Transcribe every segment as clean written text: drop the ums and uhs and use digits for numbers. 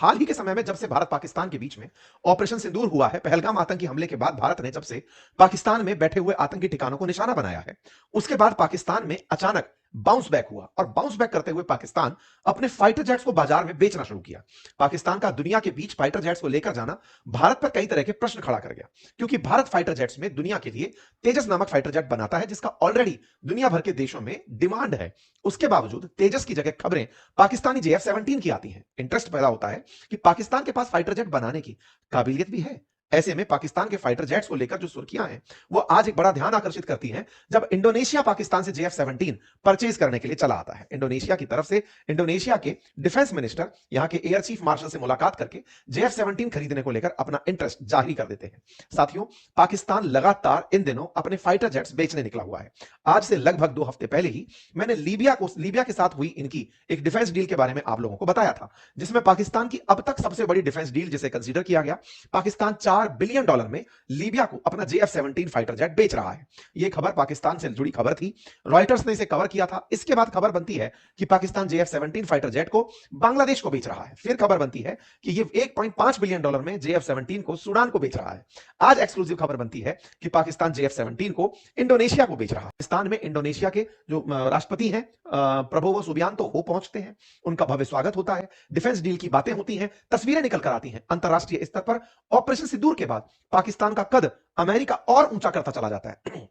हाल ही के समय में जब से भारत पाकिस्तान के बीच में ऑपरेशन सिंदूर हुआ है, पहलगाम आतंकी हमले के बाद भारत ने जब से पाकिस्तान में बैठे हुए आतंकी ठिकानों को निशाना बनाया है, उसके बाद पाकिस्तान में अचानक बाउंस बैक हुआ और बाउंस बैक करते हुए पाकिस्तान अपने फाइटर जेट्स को बाजार में बेचना शुरू किया। पाकिस्तान का दुनिया के बीच फाइटर जेट्स को लेकर जाना भारत पर कई तरह के प्रश्न खड़ा कर गया, क्योंकि भारत फाइटर जेट्स में दुनिया के लिए तेजस नामक फाइटर जेट बनाता है, जिसका ऑलरेडी दुनिया भर के देशों में डिमांड है। उसके बावजूद तेजस की जगह खबरें पाकिस्तानी JF-17 की आती हैं। इंटरेस्ट पैदा होता है कि पाकिस्तान के पास फाइटर जेट बनाने की काबिलियत भी है। ऐसे में पाकिस्तान के फाइटर जेट्स को लेकर जो सुर्खियां हैं, वो आज एक बड़ा ध्यान आकर्षित करती हैं जब इंडोनेशिया पाकिस्तान से JF-17 परचेज करने के लिए चला आता है। इंडोनेशिया की तरफ से इंडोनेशिया के डिफेंस मिनिस्टर यहां के एयर चीफ मार्शल से मुलाकात करके JF-17 खरीदने को लेकर अपना इंटरेस्ट जाहिर कर देते हैं। साथियों, पाकिस्तान लगातार इन दिनों अपने फाइटर जेट्स बेचने निकला हुआ है। आज से लगभग 2 हफ्ते पहले ही मैंने लीबिया के साथ हुई इनकी एक डिफेंस डील के बारे में आप लोगों को बताया था, जिसमें पाकिस्तान की अब तक सबसे बड़ी डिफेंस डील जिसे कंसीडर किया गया। पाकिस्तान $4 बिलियन में लीबिया को अपना JF-17 फाइटर जेट बेच रहा है। यह खबर पाकिस्तान से जुड़ी खबर थी, रॉयटर्स ने इसे कवर किया था। इसके बाद खबर बनती है कि पाकिस्तान JF-17 फाइटर जेट को बांग्लादेश को बेच रहा है। फिर खबर बनती है कि यह $1.5 बिलियन में JF-17 को सूडान को बेच रहा है। आज एक्सक्लूसिव खबर बनती है कि पाकिस्तान JF-17 को इंडोनेशिया को बेच रहा है। पाकिस्तान में इंडोनेशिया के जो राष्ट्रपति हैं प्रबोवो सुबियांतो वो पहुंचते हैं, उनका भव्य स्वागत होता है, डिफेंस डील की बातें होती हैं, तस्वीरें निकल कर आती हैं। अंतरराष्ट्रीय स्तर पर ऑपरेशन सिंदूर के बाद पाकिस्तान का कद अमेरिका और ऊंचा करता चला जाता है।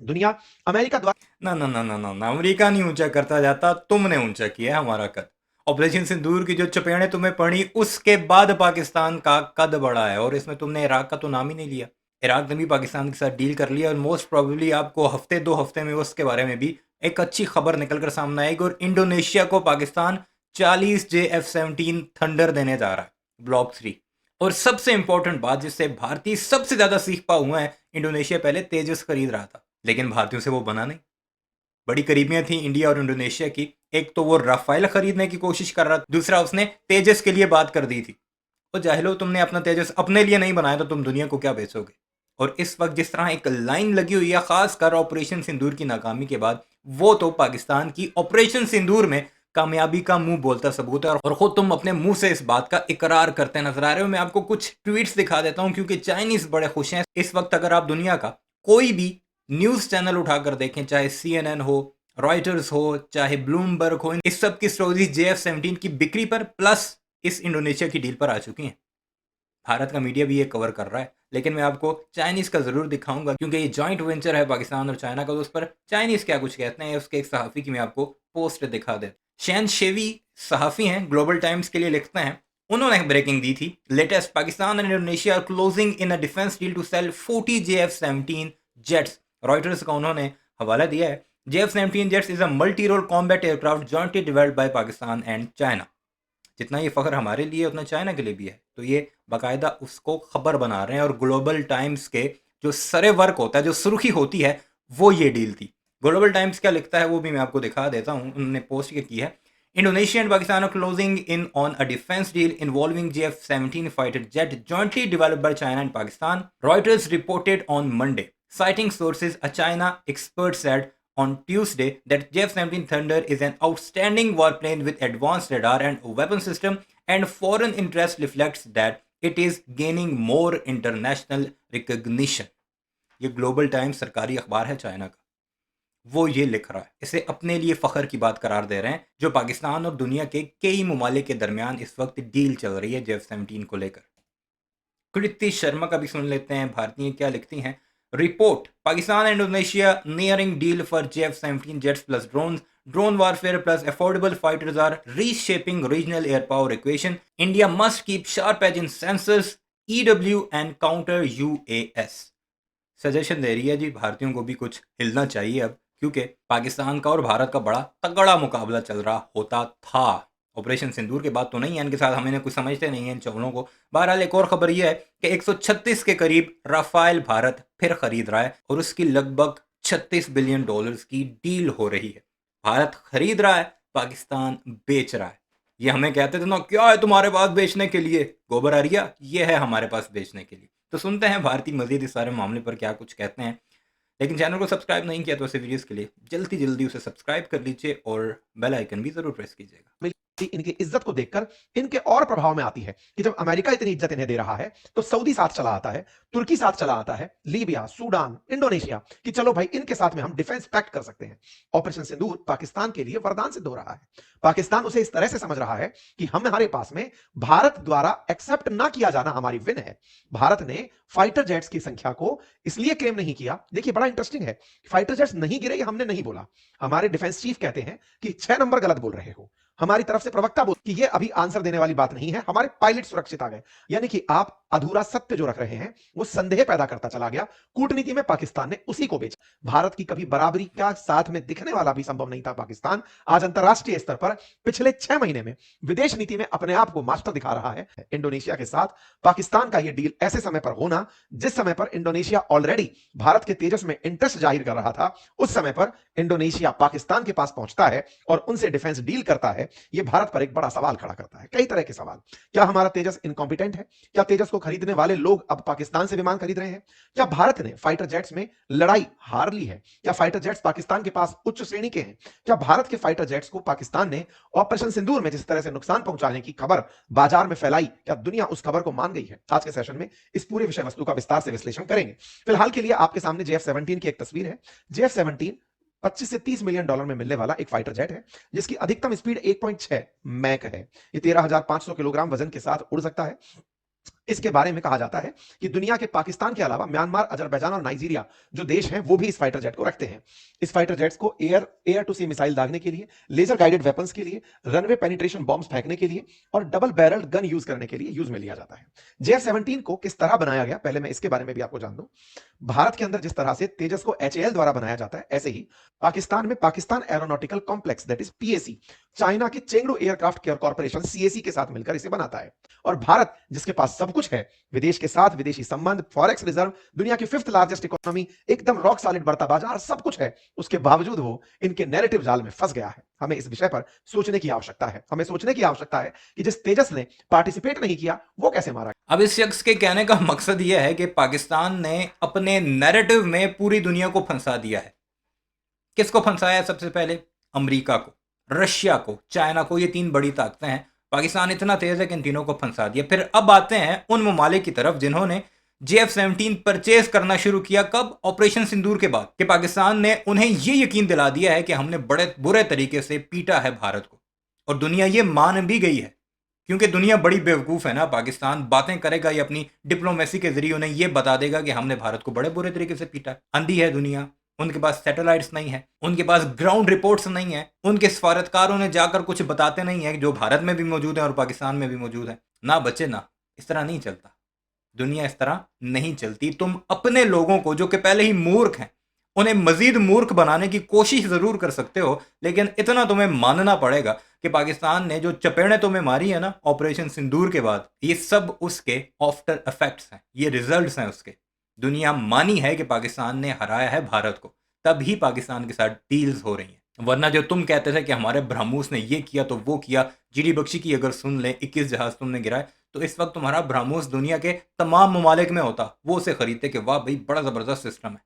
दुनिया अमेरिका द्वारा ना ना ना ना ना ना, अमेरिका नहीं ऊंचा करता जाता, तुमने ऊंचा किया है हमारा कद। ऑपरेशन सिंदूर की जो चपेड़ें तुम्हें पड़ी उसके बाद पाकिस्तान का कद बढ़ा है, और इसमें तुमने इराक का तो नाम ही नहीं लिया। इराक ने भी पाकिस्तान के साथ डील कर लिया, और मोस्ट प्रोबेबली आपको हफ्ते 2 हफ्ते में उसके बारे में भी एक अच्छी खबर निकल कर सामने आएगी। और इंडोनेशिया को पाकिस्तान 40 JF-17 थंडर देने जा रहा है, ब्लॉक 3। और सबसे इंपॉर्टेंट बात जिससे भारतीय सबसे ज्यादा सीख पा हुआ है, इंडोनेशिया पहले तेजस खरीद रहा था लेकिन भारतीयों से वो बना नहीं। बड़ी करीबियां थी इंडिया और इंडोनेशिया की। एक तो वो राफेल खरीदने की कोशिश कर रहा था, दूसरा उसने तेजस के लिए बात कर दी थी। और जाहिलो, तुमने अपना तेजस अपने लिए नहीं बनाया तो तुम दुनिया को क्या बेचोगे। और इस वक्त जिस तरह एक लाइन लगी हुई है खासकर ऑपरेशन सिंदूर की नाकामी के बाद, वो तो पाकिस्तान की ऑपरेशन सिंदूर में कामयाबी का मुंह बोलता सबूत है। और खुद तुम अपने मुंह से इस बात का इकरार करते नजर आ रहे हो। मैं आपको कुछ ट्वीट्स दिखा देता हूं, क्योंकि चाइनीज बड़े खुश हैं इस वक्त। अगर आप दुनिया का कोई भी न्यूज चैनल उठाकर देखें, चाहे CNN हो, रॉयटर्स हो, चाहे ब्लूमबर्ग हो, इस सब की स्टोरीज JF-17 की बिक्री पर प्लस इस इंडोनेशिया की डील पर आ चुकी हैं। भारत का मीडिया भी ये कवर कर रहा है, लेकिन मैं आपको चाइनीज का जरूर दिखाऊंगा, क्योंकि ये जॉइंट वेंचर है पाकिस्तान और चाइना का। तो उस पर चाइनीज क्या कुछ कहते हैं, उसके एक सहाफ़ी की मैं आपको पोस्ट दिखा दे। शैन शेवी सहाफ़ी हैं, ग्लोबल टाइम्स के लिए लिखते हैं। उन्होंने ब्रेकिंग दी थी, latest, Pakistan and Indonesia are closing in a defence deal to sell 40 JF-17 jets. Reuters का उन्होंने हवाला दिया है। JF-17 jets is a multi role combat aircraft jointly developed by Pakistan and China. जितना ये फ़ख्र हमारे लिए उतना चाइना के लिए भी है। तो ये बाकायदा उसको खबर बना रहे हैं, और ग्लोबल टाइम्स के जो सरे वर्क होता है, जो सुर्खी होती है, वो ये डील थी। ग्लोबल टाइम्स क्या लिखता है वो भी मैं आपको दिखा देता हूँ। उन्होंने पोस्ट ये की है, Indonesia and Pakistan are closing in on a defence deal involving JF-17 fighter jet jointly developed by China and Pakistan, Reuters reported on Monday, citing sources, a China expert said on Tuesday that JF-17 Thunder is an outstanding warplane with advanced radar and weapon system, and foreign interest reflects that it is gaining more international recognition. ये global times सरकारी अखबार है China का, वो ये लिख रहा है। इसे अपने लिए फ़ख्र की बात करार दे रहे हैं, जो पाकिस्तान और दुनिया के कई ममालिक के दरमियान इस वक्त डील चल रही है JF-17 को लेकर। कृति शर्मा का भी सुन लेते हैं, भारतीय क्या लिखती हैं। Report, Pakistan and Indonesia nearing deal for JF-17 jets plus drones, drone warfare plus affordable fighters are reshaping regional air power equation, India must keep sharp edge in sensors, EW and counter UAS। Suggestion दे रही है जी, भारतीयों को भी कुछ हिलना चाहिए अब, क्योंकि पाकिस्तान का और भारत का बड़ा तगड़ा मुकाबला चल रहा होता था। ऑपरेशन सिंदूर के बाद तो नहीं है, इनके साथ हमें कुछ समझते नहीं है इन चौलों को। बहरहाल एक और खबर यह है कि 136 के करीब राफेल भारत फिर खरीद रहा है, और उसकी लगभग $36 बिलियन की डील हो रही है। भारत खरीद रहा है, पाकिस्तान बेच रहा है। ये हमें कहते थे ना, क्या है तुम्हारे पास बेचने के लिए, गोबर अरिया, ये है हमारे पास बेचने के लिए। तो सुनते हैं भारतीय मजीद इस सारे मामले पर क्या कुछ कहते हैं। लेकिन चैनल को सब्सक्राइब नहीं किया तो ऐसे वीडियोस के लिए जल्दी जल्दी उसे सब्सक्राइब कर लीजिए, और बेल आइकन भी ज़रूर प्रेस कीजिएगा। इनकी इज्जत को देखकर इनके और प्रभाव में आती है कि जब अमेरिका इतनी इज्जत इन्हें दे रहा है तो सऊदी साथ चला आता है, तुर्की साथ चला आता है, लीबिया, सूडान, इंडोनेशिया, कि चलो भाई इनके साथ में हम डिफेंस पैक्ट कर सकते हैं। ऑपरेशन सिंदूर पाकिस्तान के लिए वरदान सिद्ध हो रहा है। पाकिस्तान उसे इस तरह से समझ रहा है कि हमारे पास में भारत द्वारा एक्सेप्ट ना किया जाना हमारी विन है। भारत ने फाइटर जेट्स की संख्या को इसलिए क्लेम नहीं किया, देखिए बड़ा इंटरेस्टिंग है, फाइटर जेट्स नहीं गिरे ये हमने नहीं बोला। हमारे डिफेंस चीफ कहते हैं कि 6 नंबर गलत बोल रहे हो। हमारी तरफ से प्रवक्ता बोल कि ये अभी आंसर देने वाली बात नहीं है, हमारे पायलट सुरक्षित आ गए। यानी कि आप अधूरा सत्य जो रख रहे हैं वो संदेह पैदा करता चला गया। कूटनीति में पाकिस्तान ने उसी को बेचा। भारत की कभी बराबरी का साथ में दिखने वाला भी संभव नहीं था पाकिस्तान, आज अंतरराष्ट्रीय स्तर पर पिछले 6 महीने में विदेश नीति में अपने आप को मास्टर दिखा रहा है। इंडोनेशिया के साथ पाकिस्तान का यह डील ऐसे समय पर होना जिस समय पर इंडोनेशिया ऑलरेडी भारत के तेजस में इंटरेस्ट जाहिर कर रहा था, उस समय पर इंडोनेशिया पाकिस्तान के पास पहुंचता है और उनसे डिफेंस डील करता है। यह भारत पर एक बड़ा सवाल खड़ा करता है, कई तरह के सवाल। क्या हमारा तेजस इनकॉम्पिटेंट है? क्या तेजस को खरीदने वाले लोग अब पाकिस्तान से विमान खरीद रहे हैं? क्या भारत ने फाइटर जेट्स में लड़ाई हार ली है? क्या फाइटर जेट्स पाकिस्तान के पास उच्च श्रेणी के हैं? क्या भारत के फाइटर जेट्स को पाकिस्तान ने ऑपरेशन सिंदूर में जिस तरह से नुकसान पहुंचाने की खबर बाजार में फैलाई, क्या दुनिया उस खबर को मान गई है? आज के सेशन में इस पूरे विषय वस्तु का विस्तार से विश्लेषण करेंगे। फिलहाल के लिए आपके सामने JF-17 की एक तस्वीर है। JF-17 25 से 30 मिलियन डॉलर में मिलने वाला एक फाइटर जेट है जिसकी अधिकतम स्पीड 1.6 मैक है। ये 13,500 किलोग्राम वजन के साथ उड़ सकता है। इसके बारे में कहा जाता है कि दुनिया के पाकिस्तान के अलावा म्यांमार, अजरबैजान और नाइजीरिया जो देश हैं वो भी इस फाइटर जेट को रखते हैं। इस फाइटर जेट्स को एयर टू सी मिसाइल दागने के लिए, लेजर गाइडेड वेपन्स के लिए, रनवे पेनिट्रेशन बॉम्ब्स फेंकने के लिए और डबल बैरल गन यूज करने के लिए यूज में लिया जाता है। JF-17 को किस तरह बनाया गया, पहले मैं इसके बारे में भी आपको जान दूं। भारत के अंदर जिस तरह से तेजस को HAL द्वारा बनाया जाता है, ऐसे ही पाकिस्तान में Pakistan aeronautical complex that is PAC, China की Chengdu aircraft care corporation CAC के साथ मिलकर इसे बनाता है। और भारत जिसके पास सब कुछ है, विदेश के साथ विदेशी संबंध, फॉरेक्स रिजर्व, दुनिया की 5th लार्जेस्ट इकोनॉमी, एकदम रॉक सॉलिड बढ़ता बाजार, सब कुछ है, उसके बावजूद वो इनके नैरेटिव जाल में फंस गया है। हमें इस विषय पर सोचने की आवश्यकता है। हमें सोचने की आवश्यकता है कि जिस तेजस ने पार्टिसिपेट नहीं किया वो कैसे मारा। अब इस शख्स के कहने का मकसद यह है कि पाकिस्तान ने अपने नैरेटिव में पूरी दुनिया को फंसा दिया है। किसको फंसाया? सबसे पहले अमेरिका को, रशिया को, चाइना को। ये 3 बड़ी ताकतें हैं। पाकिस्तान इतना तेज है कि इन तीनों को फंसा दिया। फिर अब आते हैं उन ममालिक की तरफ जिन्होंने JF-17 परचेज करना शुरू किया। कब? ऑपरेशन सिंदूर के बाद। कि पाकिस्तान ने उन्हें ये यकीन दिला दिया है कि हमने बड़े बुरे तरीके से पीटा है भारत को, और दुनिया ये मान भी गई है, क्योंकि दुनिया बड़ी बेवकूफ़ है ना। पाकिस्तान बातें करेगा, ये अपनी डिप्लोमेसी के जरिए उन्हें ये बता देगा कि हमने भारत को बड़े बुरे तरीके से पीटा। अंधी है दुनिया, उनके पास सैटेलाइट्स नहीं है, उनके पास ग्राउंड रिपोर्ट्स नहीं है, उनके सफारतकार उन्हें जाकर कुछ बताते नहीं है जो भारत में भी मौजूद है और पाकिस्तान में भी मौजूद है। ना बच्चे ना, इस तरह नहीं चलता। दुनिया इस तरह नहीं चलती। तुम अपने लोगों को जो कि पहले ही मूर्ख हैं, उन्हें मजीद मूर्ख बनाने की कोशिश जरूर कर सकते हो, लेकिन इतना तुम्हें मानना पड़ेगा कि पाकिस्तान ने जो चपेड़ें तुम्हें मारी है ना ऑपरेशन सिंदूर के बाद, ये सब उसके आफ्टर इफेक्ट्स हैं, ये रिजल्ट्स हैं उसके। दुनिया मानी है कि पाकिस्तान ने हराया है भारत को, तभी पाकिस्तान के साथ डील्स हो रही हैं। वरना जो तुम कहते थे कि हमारे ब्रह्मोस ने ये किया तो वो किया, जीडी बख्शी की अगर सुन ले 21 जहाज तुमने गिराए, तो इस वक्त तुम्हारा ब्रह्मोस दुनिया के तमाम ममालिक में होता, वो उसे खरीदते कि वाह भाई बड़ा ज़बरदस्त सिस्टम है।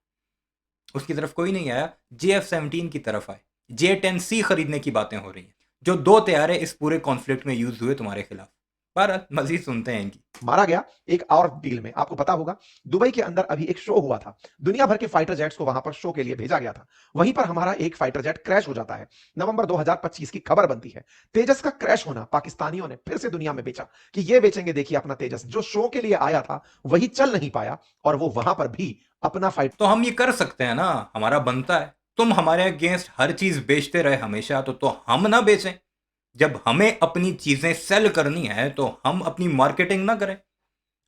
उसकी तरफ कोई नहीं आया, JF-17 की तरफ आए। J-10C खरीदने की बातें हो रही हैं, जो 2 तैयारे इस पूरे कॉन्फ्लिक्ट में यूज हुए तुम्हारे खिलाफ। बहरहाल मजीद सुनते हैं इनकी। मारा गया एक और डील में, आपको पता होगा दुबई के अंदर अभी एक शो हुआ था, दुनिया भर के फाइटर जेट्स को वहां पर शो के लिए भेजा गया था। वहीं पर हमारा एक फाइटर जेट क्रैश हो जाता है। नवंबर 2025 की खबर बनती है। तेजस का क्रैश होना पाकिस्तानियों ने फिर से दुनिया में बेचा कि ये बेचेंगे, देखिए अपना तेजस जो शो के लिए आया था वही चल नहीं पाया और वो वहां पर भी अपना फाइट। तो हम ये कर सकते हैं ना, हमारा बनता है। तुम हमारे अगेंस्ट हर चीज बेचते रहे हमेशा, तो हम ना बेचें? जब हमें अपनी चीजें सेल करनी है तो हम अपनी मार्केटिंग ना करें?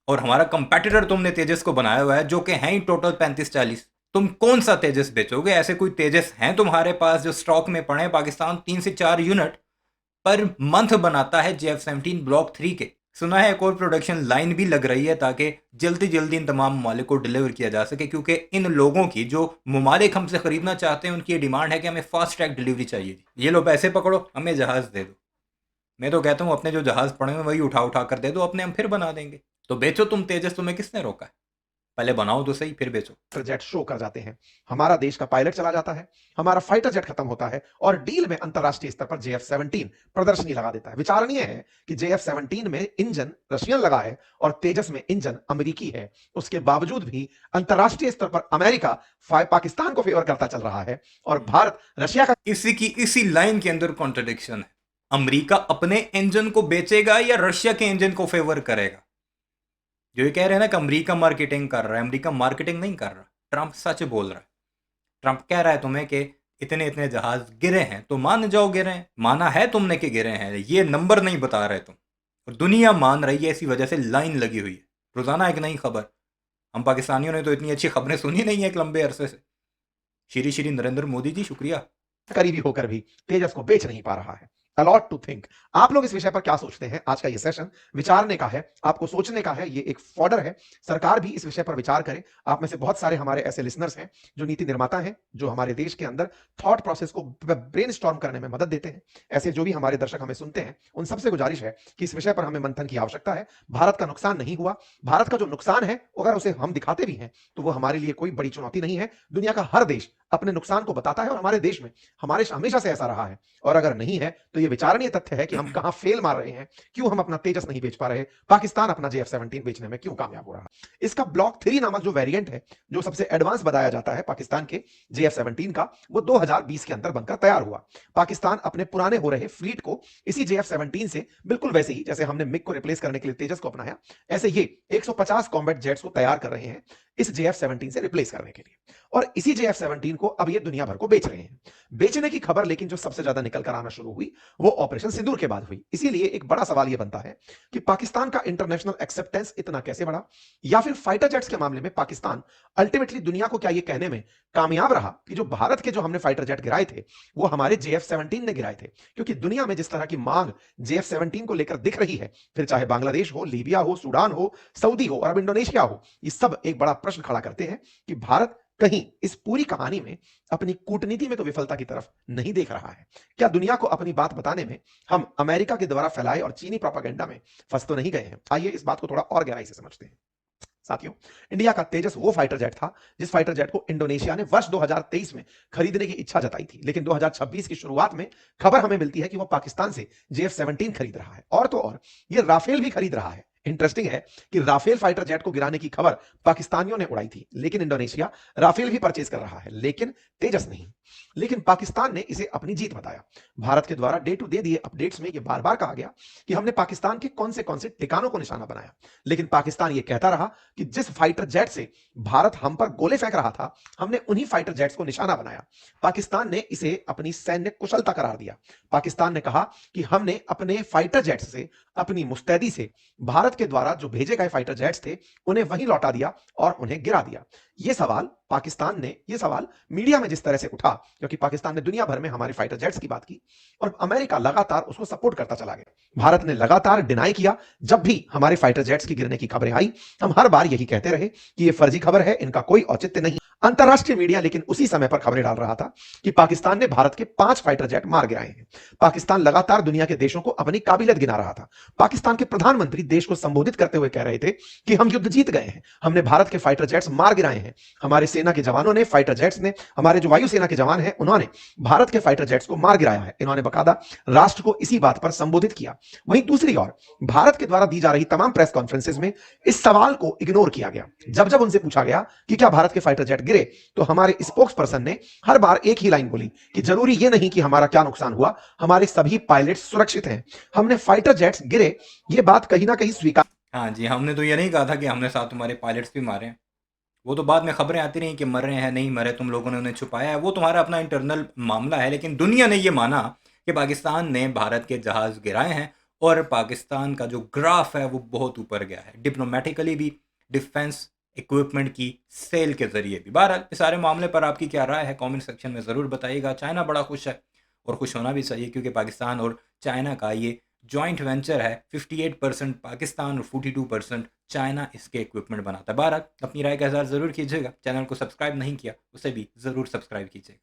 और हमारा कंपेटिटर तुमने तेजस को बनाया हुआ है, जो कि हैं ही टोटल 35-40। तुम कौन सा तेजस बेचोगे? ऐसे कोई तेजस हैं तुम्हारे पास जो स्टॉक में पड़े? पाकिस्तान 3 से 4 यूनिट पर मंथ बनाता है JF-17 ब्लॉक 3 के। सुना है एक और प्रोडक्शन लाइन भी लग रही है ताकि जल्दी जल्दी इन तमाम ममालिक को डिलीवर किया जा सके, क्योंकि इन लोगों की जो ममालिक हमसे खरीदना चाहते हैं उनकी ये डिमांड है कि हमें फास्ट ट्रैक डिलीवरी चाहिए थी। ये लो पैसे पकड़ो, हमें जहाज़ दे दो। मैं तो कहता हूँ अपने जो जहाज़ पड़े हुए वही उठा उठा कर दे दो, अपने हम फिर बना देंगे। तो बेचो तुम तेजस, तुम्हें किसने रोका है? पहले बनाओ तो सही, फिर बेचो। फाइटर जेट शो कर जाते हैं, हमारा देश का पायलट चला जाता है, हमारा फाइटर जेट खत्म होता है और डील में अंतरराष्ट्रीय स्तर पर JF-17 प्रदर्शनी लगा देता है। विचारणीय है कि JF-17 में इंजन रशियन लगा है और तेजस में इंजन अमेरिकी है। उसके बावजूद भी अंतरराष्ट्रीय स्तर पर अमेरिका पाकिस्तान को फेवर करता चल रहा है और भारत रशिया का इसी लाइन के अंदर कॉन्ट्रडिक्शन है। अमेरिका अपने इंजन को बेचेगा या रशिया के इंजन को फेवर करेगा? जो ये कह रहे हैं ना कि अमेरिका मार्केटिंग कर रहा है, अमेरिका मार्केटिंग नहीं कर रहा, ट्रंप सच बोल रहा है। ट्रंप कह रहा है तुम्हें कि इतने इतने जहाज गिरे हैं, तो मान जाओ गिरे हैं, माना है तुमने कि गिरे हैं, ये नंबर नहीं बता रहे तुम, और दुनिया मान रही है, इसी वजह से लाइन लगी हुई है, रोजाना एक नई खबर। हम पाकिस्तानियों ने तो इतनी अच्छी खबरें सुनी नहीं है एक लंबे अरसे से। श्री श्री नरेंद्र मोदी जी, शुक्रिया। करीबी होकर भी तेजस को बेच नहीं पा रहा है। A lot to think. आप लोग इस विषय पर क्या सोचते हैं? आज का ये सेशन विचारने का है, आपको सोचने का है, ये एक फॉडर है। सरकार भी इस विषय पर विचार करे। आप में से बहुत सारे हमारे ऐसे लिसनर्स हैं जो नीति निर्माता हैं, जो हमारे देश के अंदर थॉट प्रोसेस को ब्रेनस्टॉर्म करने में मदद देते हैं। ऐसे जो भी हमारे दर्शक हमें सुनते हैं, उन सबसे गुजारिश है कि इस विषय पर हमें मंथन की आवश्यकता है। भारत का नुकसान नहीं हुआ, भारत का जो नुकसान है अगर उसे हम दिखाते भी हैं तो वो हमारे लिए कोई बड़ी चुनौती नहीं है। दुनिया का हर देश अपने नुकसान को बताता है और हमारे देश में हमारे हमेशा से ऐसा रहा है। और अगर नहीं है तो ये विचारणीय तथ्य है कि हम कहां फेल मार रहे हैं, क्यों हम अपना तेजस नहीं बेच पा रहे, पाकिस्तान अपना JF-17 बेचने में क्यों कामयाब हो रहा है। इसका ब्लॉक 3 नामक जो वेरिएंट है, जो सबसे एडवांस बताया जाता है पाकिस्तान के JF-17 का, वो 2020 के अंदर बनकर तैयार हुआ। पाकिस्तान अपने पुराने हो रहे फ्लीट को इसी JF-17 से बिल्कुल वैसे ही जैसे हमने मिग को रिप्लेस करने के लिए तेजस को अपनाया, ऐसे ये 150 कॉम्बैट जेट्स को तैयार कर रहे हैं इस JF-17 से रिप्लेस करने के लिए, और इसी JF-17 को अब ये दुनिया भर को बेच रहे हैं। बेचने की खबर लेकिन जो सबसे ज्यादा निकल कर आना शुरू हुई वो ऑपरेशन सिंदूर के बाद हुई। इसीलिए एक बड़ा सवाल यह बनता है कि पाकिस्तान का इंटरनेशनल एक्सेप्टेंस इतना कैसे बढ़ा, या फिर फाइटर जेट्स के मामले में पाकिस्तान अल्टीमेटली दुनिया को क्या यह कहने में कामयाब रहा कि जो भारत के जो हमने फाइटर जेट गिराए थे वो हमारे JF-17 ने गिराए थे। क्योंकि दुनिया में जिस तरह की मांग JF-17 को लेकर दिख रही है, फिर चाहे बांग्लादेश हो, लीबिया हो, सूडान हो, सऊदी हो और अब इंडोनेशिया हो, ये सब एक बड़ा प्रश्न खड़ा करते हैं कि भारत कहीं इस पूरी कहानी में अपनी कूटनीति में तो विफलता की तरफ नहीं देख रहा है। क्या दुनिया को अपनी बात बताने में हम अमेरिका के द्वारा फैलाए और चीनी प्रोपेगेंडा में फंस तो नहीं गए हैं? आइए इस बात को थोड़ा और गहराई से समझते हैं। साथियों, इंडिया का तेजस वो फाइटर जेट था जिस फाइटर जेट को इंडोनेशिया ने वर्ष 2023 में खरीदने की इच्छा जताई थी, लेकिन 2026 की शुरुआत में खबर हमें मिलती है कि वो पाकिस्तान से JF-17 खरीद रहा है। और तो और ये राफेल भी खरीद रहा है। इंटरेस्टिंग है कि राफेल फाइटर जेट को गिराने की खबर पाकिस्तानियों ने उड़ाई थी, लेकिन इंडोनेशिया राफेल भी परचेज कर रहा है, लेकिन तेजस नहीं। लेकिन पाकिस्तान ने इसे अपनी जीत बताया। भारत के द्वारा डे टू डे दिए अपडेट्स में यह बार बार कहा गया कि हमने पाकिस्तान के कौन से ठिकानों को निशाना बनाया, लेकिन पाकिस्तान यह कहता रहा कि जिस फाइटर जेट से भारत हम पर गोले फेंक रहा था, हमने उन्हीं फाइटर जेट्स को निशाना बनाया। पाकिस्तान ने इसे अपनी सैन्य कुशलता करार दिया। पाकिस्तान ने कहा कि हमने अपने फाइटर जेट्स से, अपनी मुस्तैदी से भारत के द्वारा जो भेजे गए फाइटर जेट्स थे उन्हें वहीं लौटा दिया और उन्हें गिरा दिया। यह सवाल मीडिया में जिस तरह से उठा, क्योंकि पाकिस्तान ने दुनिया भर में हमारे फाइटर जेट्स की बात की और अमेरिका लगातार उसको सपोर्ट करता चला गया। भारत ने लगातार डिनाई किया। जब भी हमारे फाइटर जेट्स की गिरने की खबरें आई, हम हर बार यही कहते रहे कि यह फर्जी खबर है, इनका कोई औचित्य नहीं। अंतरराष्ट्रीय मीडिया लेकिन उसी समय पर खबरें डाल रहा था कि पाकिस्तान ने भारत के 5 फाइटर जेट मार गिराए हैं। पाकिस्तान लगातार दुनिया के देशों को अपनी काबिलियत गिना रहा था। पाकिस्तान के प्रधानमंत्री देश को संबोधित करते हुए कह रहे थे कि हम युद्ध जीत गए हैं, हमने भारत के फाइटर जेट्स मार गिराए हैं। हमारे सेना के जवानों ने, फाइटर जेट्स ने, हमारे जो वायुसेना के जवान हैं उन्होंने भारत के फाइटर जेट्स को मार गिराया है। इन्होंने बकायदा राष्ट्र को इसी बात पर संबोधित किया। वहीं दूसरी ओर भारत के द्वारा दी जा रही तमाम प्रेस कॉन्फ्रेंसेज में इस सवाल को इग्नोर किया गया। जब जब उनसे पूछा गया कि क्या भारत के फाइटर जेट गिरे, तो हमारे स्पोक्स पर्सन ने हर बार एक ही लाइन बोली कि जरूरी ये नहीं कि हमारा क्या नुकसान हुआ, हमारे सभी पायलट सुरक्षित हैं, हमने फाइटर जेट्स गिरे, ये बात कहीं ना कहीं स्वीकार। हाँ जी, हमने तो ये नहीं कहा था कि हमने साथ तुम्हारे पायलट्स भी मारे हैं। वो तो बाद में खबरें आती रही कि मर रहे हैं, नहीं मरे, तुम लोगों ने उन्हें छुपाया है, वो तुम्हारा अपना इंटरनल मामला है। लेकिन दुनिया ने ये माना कि पाकिस्तान ने भारत के जहाज़ गिराए हैं और पाकिस्तान का जो ग्राफ है वो बहुत ऊपर गया है, डिप्लोमेटिकली भी, डिफेंस इक्विपमेंट की सेल के जरिए भी। बहरहाल इस सारे मामले पर आपकी क्या राय है कमेंट सेक्शन में ज़रूर बताइएगा। चाइना बड़ा खुश है और खुश होना भी चाहिए, क्योंकि पाकिस्तान और चाइना का ये जॉइंट वेंचर है। 58% पाकिस्तान और 42% चाइना इसके इक्विपमेंट बनाता है। बहरहाल अपनी राय का इज़हार ज़रूर कीजिएगा। चैनल को सब्सक्राइब नहीं किया उसे भी ज़रूर सब्सक्राइब कीजिएगा।